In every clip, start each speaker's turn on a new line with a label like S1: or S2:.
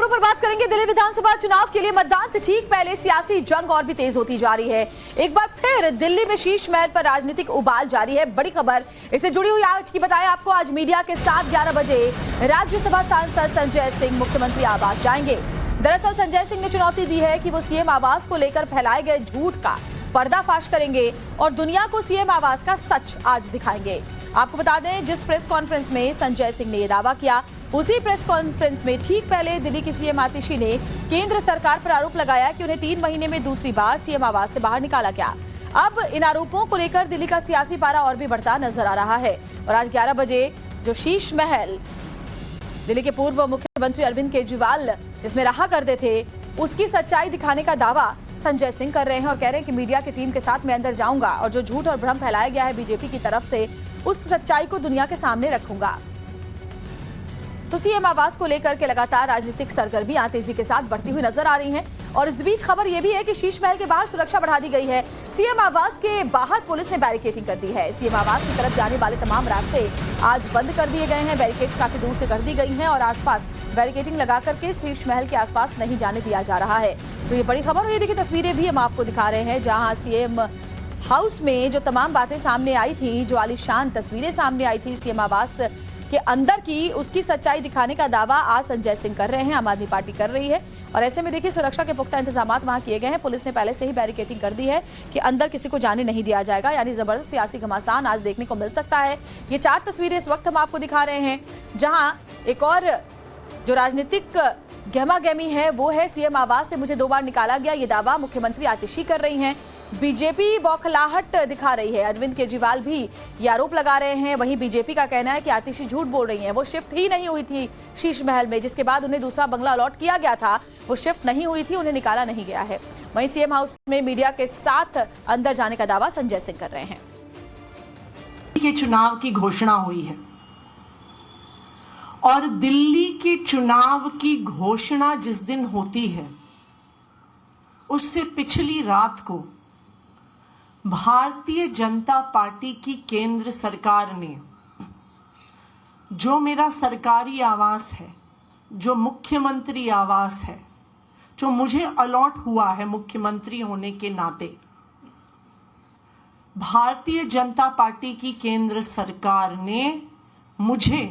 S1: खबरों पर बात करेंगे। दिल्ली विधानसभा चुनाव के लिए मतदान से ठीक पहले सियासी जंग और भी तेज होती जा रही है। एक बार फिर दिल्ली में शीश महल पर राजनीतिक उबाल जारी है। बड़ी खबर इससे जुड़ी हुई आज की बताएं आपको। आज मीडिया के साथ 11 बजे राज्यसभा सांसद संजय सिंह मुख्यमंत्री आवास जाएंगे। दरअसल संजय सिंह ने चुनौती दी है कि वो सीएम आवास को लेकर फैलाए गए झूठ का पर्दाफाश करेंगे और दुनिया को सीएम आवास का सच आज दिखाएंगे। आपको बता दें, जिस प्रेस कॉन्फ्रेंस में संजय सिंह ने यह दावा किया, उसी प्रेस कॉन्फ्रेंस में ठीक पहले दिल्ली की सीएम आतिशी ने केंद्र सरकार पर आरोप लगाया कि उन्हें 3 महीने में दूसरी बार सीएम आवास से बाहर निकाला गया। अब इन आरोपों को लेकर दिल्ली का सियासी पारा और भी बढ़ता नजर आ रहा है। और आज 11 बजे जो शीश महल दिल्ली के पूर्व मुख्यमंत्री अरविंद केजरीवाल जिसमें रहा करते थे, उसकी सच्चाई दिखाने का दावा संजय सिंह कर रहे हैं और कह रहे हैं कि मीडिया की टीम के साथ मैं अंदर जाऊंगा और जो झूठ और भ्रम फैलाया गया है बीजेपी की तरफ से, उस सच्चाई को दुनिया के सामने रखूंगा। तो सीएम आवास को लेकर के लगातार राजनीतिक सरगर्मियां तेजी के साथ बढ़ती हुई नजर आ रही हैं। और इस बीच खबर यह भी है कि शीश महल के बाहर सुरक्षा बढ़ा दी गई है। सीएम आवास के बाहर पुलिस ने बैरिकेडिंग कर दी है। सीएम आवास की तरफ जाने वाले तमाम रास्ते आज बंद कर दिए गए हैं। बैरिकेड्स काफी दूर से कर दी गई हैं और आसपास बैरिकेडिंग लगा करके शीश महल के आसपास नहीं जाने दिया जा रहा है। तो ये बड़ी खबर। और ये देखिए तस्वीरें भी हम आपको दिखा रहे हैं, जहां सीएम हाउस में जो तमाम बातें सामने आई थी, जो आलीशान तस्वीरें सामने आई थी सीएम आवास के अंदर की, उसकी सच्चाई दिखाने का दावा आज संजय सिंह कर रहे हैं, आम आदमी पार्टी कर रही है। और ऐसे में देखिए सुरक्षा के पुख्ता इंतजाम वहां किए गए हैं। पुलिस ने पहले से ही बैरिकेडिंग कर दी है कि अंदर किसी को जाने नहीं दिया जाएगा। यानी जबरदस्त सियासी घमासान आज देखने को मिल सकता है। ये 4 तस्वीरें इस वक्त हम आपको दिखा रहे हैं, जहां एक और जो राजनीतिक गहमा गहमी है वो है सीएम आवास से मुझे 2 बार निकाला गया, ये दावा मुख्यमंत्री आतिशी कर रही हैं। बीजेपी बौखलाहट दिखा रही है। अरविंद केजरीवाल भी ये आरोप लगा रहे हैं। वहीं बीजेपी का कहना है कि आतिशी झूठ बोल रही हैं। वो शिफ्ट ही नहीं हुई थी शीश महल में, जिसके बाद उन्हें दूसरा बंगला अलॉट किया गया था। वो शिफ्ट नहीं हुई थी, उन्हें निकाला नहीं गया है। वहीं सीएम हाउस में मीडिया के साथ अंदर जाने का दावा संजय सिंह कर रहे हैं।
S2: के चुनाव की घोषणा हुई है और दिल्ली के चुनाव की घोषणा जिस दिन होती है उससे पिछली रात को भारतीय जनता पार्टी की केंद्र सरकार ने जो मेरा सरकारी आवास है, जो मुख्यमंत्री आवास है, जो मुझे अलॉट हुआ है मुख्यमंत्री होने के नाते, भारतीय जनता पार्टी की केंद्र सरकार ने मुझे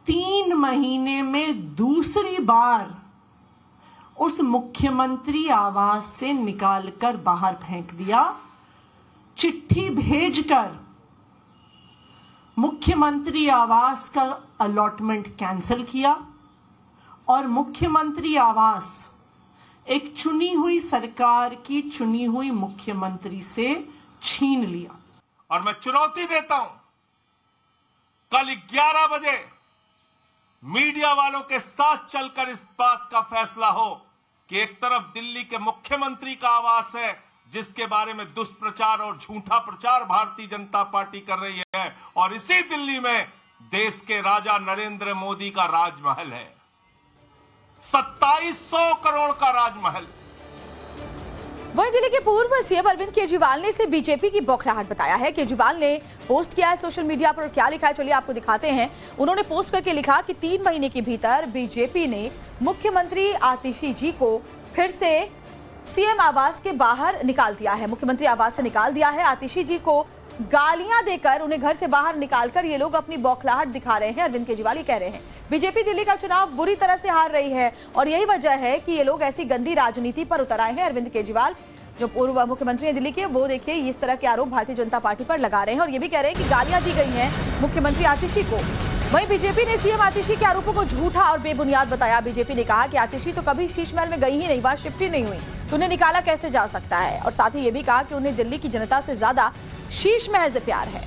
S2: 3 महीने में दूसरी बार उस मुख्यमंत्री आवास से निकालकर बाहर फेंक दिया। चिट्ठी भेजकर मुख्यमंत्री आवास का अलॉटमेंट कैंसिल किया और मुख्यमंत्री आवास एक चुनी हुई सरकार की चुनी हुई मुख्यमंत्री से छीन लिया।
S3: और मैं चुनौती देता हूं, कल 11 बजे मीडिया वालों के साथ चलकर इस बात का फैसला हो कि एक तरफ दिल्ली के मुख्यमंत्री का आवास है जिसके बारे में दुष्प्रचार और झूठा प्रचार भारतीय जनता पार्टी कर रही है, और इसी दिल्ली में देश के राजा नरेंद्र मोदी का राजमहल है, 2700 करोड़ का राजमहल।
S1: वहीं दिल्ली के पूर्व सीएम अरविंद केजरीवाल ने इसे बीजेपी की बौखलाहट बताया है। केजरीवाल ने पोस्ट किया है सोशल मीडिया पर, क्या लिखा है चलिए आपको दिखाते हैं। उन्होंने पोस्ट करके लिखा कि 3 महीने के भीतर बीजेपी ने मुख्यमंत्री आतिशी जी को फिर से सीएम आवास के बाहर निकाल दिया है, मुख्यमंत्री आवास से निकाल दिया है। आतिशी जी को गालियां देकर उन्हें घर से बाहर निकालकर ये लोग अपनी बौखलाहट दिखा रहे हैं। अरविंद केजरीवाल ये कह रहे हैं बीजेपी दिल्ली का चुनाव बुरी तरह से हार रही है और यही वजह है कि ये लोग ऐसी गंदी राजनीति पर उतर आए हैं। अरविंद केजरीवाल जो पूर्व मुख्यमंत्री हैं दिल्ली के, वो देखिए इस तरह के आरोप भारतीय जनता पार्टी पर लगा रहे हैं और ये भी कह रहे हैं कि गालियां दी गई हैं मुख्यमंत्री आतिशी को। वहीं बीजेपी ने सीएम आतिशी के आरोपों को झूठा और बेबुनियाद बताया। बीजेपी ने कहा कि आतिशी तो कभी शीश महल में गई ही नहीं, वहां शिफ्ट ही नहीं हुई, तो उन्हें निकाला कैसे जा सकता है। और साथ ही ये भी कहा कि उन्हें दिल्ली की जनता से ज्यादा शीश महल से प्यार है।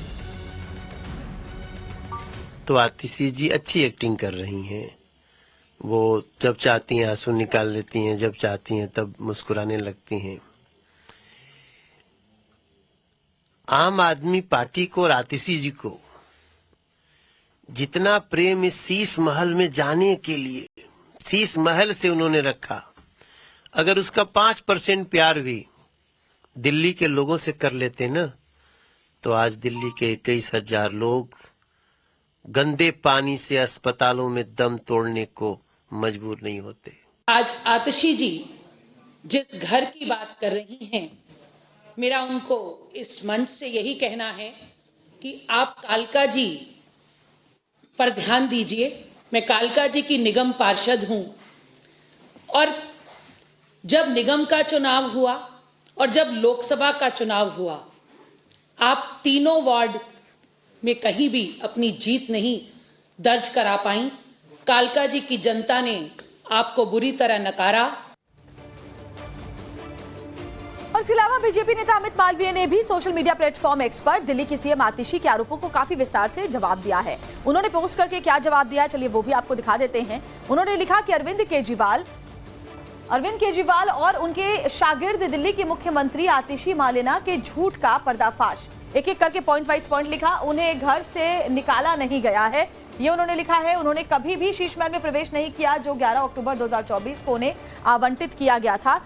S4: तो आतिशी जी अच्छी एक्टिंग कर रही हैं। वो जब चाहती हैं आंसू निकाल लेती हैं, जब चाहती हैं तब मुस्कुराने लगती हैं। आम आदमी पार्टी को और आतिशी जी को जितना प्रेम इस शीश महल में जाने के लिए शीश महल से उन्होंने रखा, अगर उसका 5% प्यार भी दिल्ली के लोगों से कर लेते ना, तो आज दिल्ली के 21,000 लोग गंदे पानी से अस्पतालों में दम तोड़ने को मजबूर नहीं होते।
S5: आज आतिशी जी जिस घर की बात कर रही हैं, मेरा उनको इस मंच से यही कहना है कि आप कालका जी पर ध्यान दीजिए। मैं कालका जी की निगम पार्षद हूं और जब निगम का चुनाव हुआ और जब लोकसभा का चुनाव हुआ, आप तीनों वार्ड में कहीं भी अपनी जीत नहीं दर्ज करा पाई। कालका जी की जनता ने आपको बुरी तरह नकारा।
S1: और इसके अलावा बीजेपी नेता अमित मालवीय ने भी सोशल मीडिया प्लेटफॉर्म एक्स पर दिल्ली की सीएम आतिशी के आरोपों को काफी विस्तार से जवाब दिया है। उन्होंने पोस्ट करके क्या जवाब दिया, चलिए वो भी आपको दिखा देते हैं। उन्होंने लिखा कि अरविंद केजरीवाल और उनके शागिर्द दिल्ली के मुख्यमंत्री आतिशी मालिना के झूठ का पर्दाफाश। एक एक करके पॉइंट वाइज पॉइंट लिखा। उन्हें घर से निकाला नहीं गया है, ये उन्होंने लिखा है। उन्होंने कभी भी शीश महल में प्रवेश नहीं किया जो 11 अक्टूबर 2024 को उन्हें आवंटित किया गया था।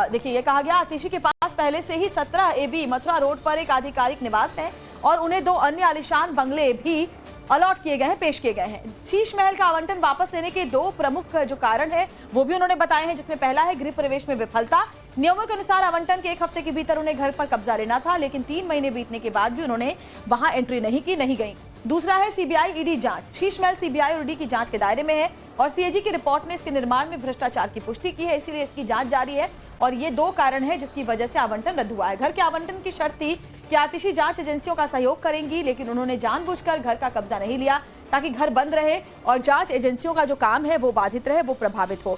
S1: देखिए ये कहा गया आतिशी के पास पहले से ही 17 AB मथुरा रोड पर एक आधिकारिक निवास है और उन्हें 2 अन्य आलीशान बंगले भी अलॉट किए गए हैं, पेश किए गए हैं। शीश महल का आवंटन वापस लेने के 2 प्रमुख जो कारण है वो भी उन्होंने बताए हैं, जिसमें पहला है गृह प्रवेश में विफलता। नियमों के अनुसार आवंटन के 1 हफ्ते के भीतर उन्हें घर पर कब्जा लेना था, लेकिन 3 महीने बीतने के बाद भी उन्होंने वहां एंट्री नहीं की, नहीं गई। दूसरा है सीबीआई ईडी जांच। शीश महल सीबीआई और ईडी की जांच के दायरे में है और सीएजी की रिपोर्ट ने इसके निर्माण में भ्रष्टाचार की पुष्टि की है, इसीलिए इसकी जांच जारी है और ये 2 कारण है जिसकी वजह से आवंटन रद्द हुआ है। घर के आवंटन की शर्त थी कि आतिशी जांच एजेंसियों का सहयोग करेंगी, लेकिन उन्होंने जानबूझकर घर का कब्जा नहीं लिया ताकि घर बंद रहे और जांच एजेंसियों का जो काम है वो बाधित रहे, वो प्रभावित हो।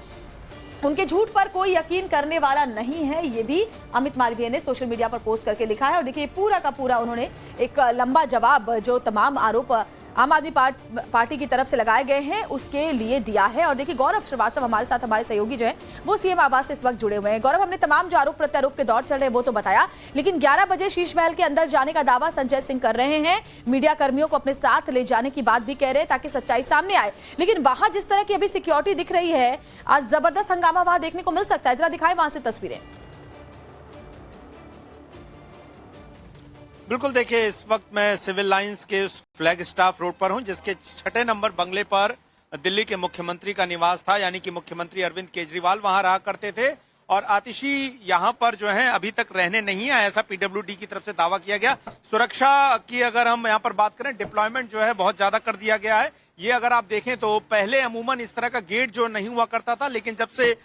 S1: उनके झूठ पर कोई यकीन करने वाला नहीं है, ये भी अमित मालवीय ने सोशल मीडिया पर पोस्ट करके लिखा है। और देखिए पूरा का पूरा उन्होंने एक लंबा जवाब जो तमाम आरोप आम आदमी पार्टी की तरफ से लगाए गए हैं उसके लिए दिया है। और देखिए गौरव श्रीवास्तव हमारे साथ, हमारे सहयोगी जो हैं वो सीएम आवास से इस वक्त जुड़े हुए हैं। गौरव, हमने तमाम जो आरोप प्रत्यारोप के दौर चल रहे हैं वो तो बताया, लेकिन 11 बजे शीश महल के अंदर जाने का दावा संजय सिंह कर रहे हैं, मीडिया कर्मियों को अपने साथ ले जाने की बात भी कह रहे हैं ताकि सच्चाई सामने आए। लेकिन वहां जिस तरह की अभी सिक्योरिटी दिख रही है, आज जबरदस्त हंगामा वहां देखने को मिल सकता है। जरा दिखाएं वहां से तस्वीरें।
S6: बिल्कुल, देखिए इस वक्त मैं सिविल लाइंस के उस फ्लैग स्टाफ रोड पर हूं जिसके 6 नंबर बंगले पर दिल्ली के मुख्यमंत्री का निवास था, यानी कि मुख्यमंत्री अरविंद केजरीवाल वहां रहा करते थे। और आतिशी यहां पर जो है अभी तक रहने नहीं आए, ऐसा पीडब्ल्यूडी की तरफ से दावा किया गया। सुरक्षा की अगर हम यहां पर बात करें, डिप्लॉयमेंट जो है बहुत ज्यादा कर दिया गया है। ये अगर आप देखें तो पहले अमूमन इस तरह का गेट जो नहीं हुआ करता था, लेकिन जब से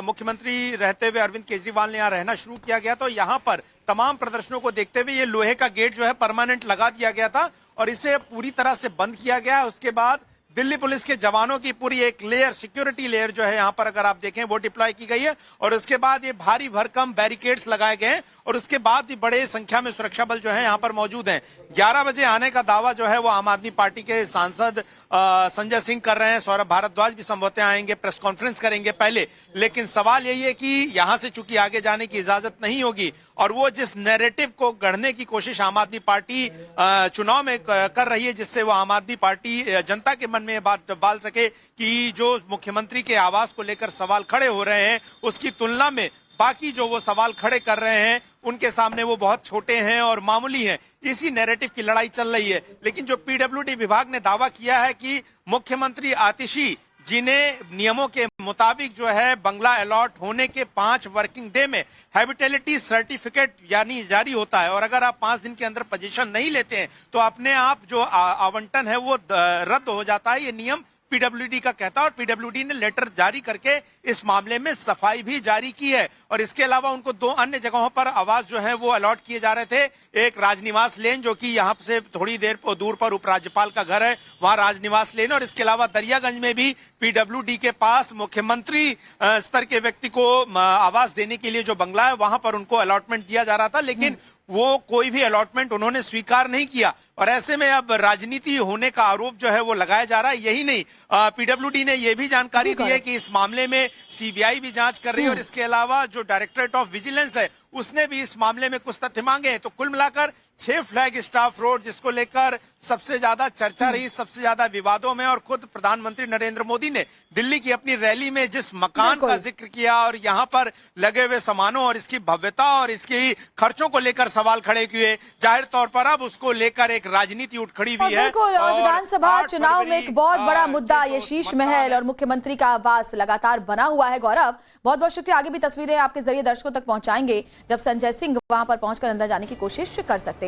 S6: मुख्यमंत्री रहते हुए अरविंद केजरीवाल ने यहाँ रहना शुरू किया गया तो यहाँ पर तमाम प्रदर्शनों को देखते हुए ये लोहे का गेट जो है परमानेंट लगा दिया गया था और इसे पूरी तरह से बंद किया गया। उसके बाद दिल्ली पुलिस के जवानों की पूरी एक लेयर, सिक्योरिटी लेयर जो है यहाँ पर अगर आप देखें वो डिप्लॉय की गई है और उसके बाद ये भारी भरकम बैरिकेड्स लगाए गए हैं और उसके बाद भी बड़े संख्या में सुरक्षा बल जो है यहाँ पर मौजूद हैं। 11 बजे आने का दावा जो है वो आम आदमी पार्टी के सांसद संजय सिंह कर रहे हैं। सौरभ भारद्वाज भी संभवतः आएंगे, प्रेस कॉन्फ्रेंस करेंगे पहले। लेकिन सवाल यही है कि यहां से चूंकि आगे जाने की इजाजत नहीं होगी और वो जिस नैरेटिव को गढ़ने की कोशिश आम आदमी पार्टी चुनाव में कर रही है, जिससे वो आम आदमी पार्टी जनता के मन में बात डाल सके कि जो मुख्यमंत्री के आवास को लेकर सवाल खड़े हो रहे हैं उसकी तुलना में बाकी जो वो सवाल खड़े कर रहे हैं उनके सामने वो बहुत छोटे हैं और मामूली हैं, इसी नैरेटिव की लड़ाई चल रही है। लेकिन जो पीडब्ल्यूडी विभाग ने दावा किया है कि मुख्यमंत्री आतिशी जिन्हें नियमों के मुताबिक जो है बंगला अलॉट होने के 5 वर्किंग डे में हैबिटेलिटी सर्टिफिकेट यानी जारी होता है और अगर आप 5 दिन के अंदर पोजीशन नहीं लेते हैं तो अपने आप जो आवंटन है वो रद्द हो जाता है। ये नियम पीडब्ल्यूडी का कहता है और पीडब्ल्यूडी ने लेटर जारी करके इस मामले में सफाई भी जारी की है। और इसके अलावा उनको 2 अन्य जगहों पर आवास जो है वो अलॉट किए जा रहे थे। एक राजनिवास लेन जो कि यहाँ से थोड़ी देर दूर पर उपराज्यपाल का घर है, वहां राजनिवास लेन, और इसके अलावा दरियागंज में भी पीडब्ल्यूडी के पास मुख्यमंत्री स्तर के व्यक्ति को आवास देने के लिए जो बंगला है वहां पर उनको अलॉटमेंट दिया जा रहा था, लेकिन वो कोई भी अलॉटमेंट उन्होंने स्वीकार नहीं किया। और ऐसे में अब राजनीति होने का आरोप जो है वो लगाया जा रहा है। यही नहीं, पीडब्ल्यूडी ने यह भी जानकारी दी है कि इस मामले में सीबीआई भी जांच कर रही है और इसके अलावा जो डायरेक्टरेट ऑफ विजिलेंस है उसने भी इस मामले में कुछ तथ्य मांगे हैं। तो कुल मिलाकर 6 फ्लैग स्टाफ रोड, जिसको लेकर सबसे ज्यादा चर्चा रही, सबसे ज्यादा विवादों में, और खुद प्रधानमंत्री नरेंद्र मोदी ने दिल्ली की अपनी रैली में जिस मकान का जिक्र किया और यहाँ पर लगे हुए सामानों और इसकी भव्यता और इसके खर्चों को लेकर सवाल खड़े किए, जाहिर तौर पर अब उसको लेकर एक राजनीति उठ खड़ी हुई है।
S1: बिल्कुल, और विधानसभा चुनाव में एक बहुत बड़ा मुद्दा ये शीश महल और मुख्यमंत्री का आवास लगातार बना हुआ है। गौरव, बहुत बहुत शुक्रिया। आगे भी तस्वीरें आपके जरिए दर्शकों तक पहुंचाएंगे जब संजय सिंह वहां पर पहुंचकर अंदर जाने की कोशिश कर सकते हैं।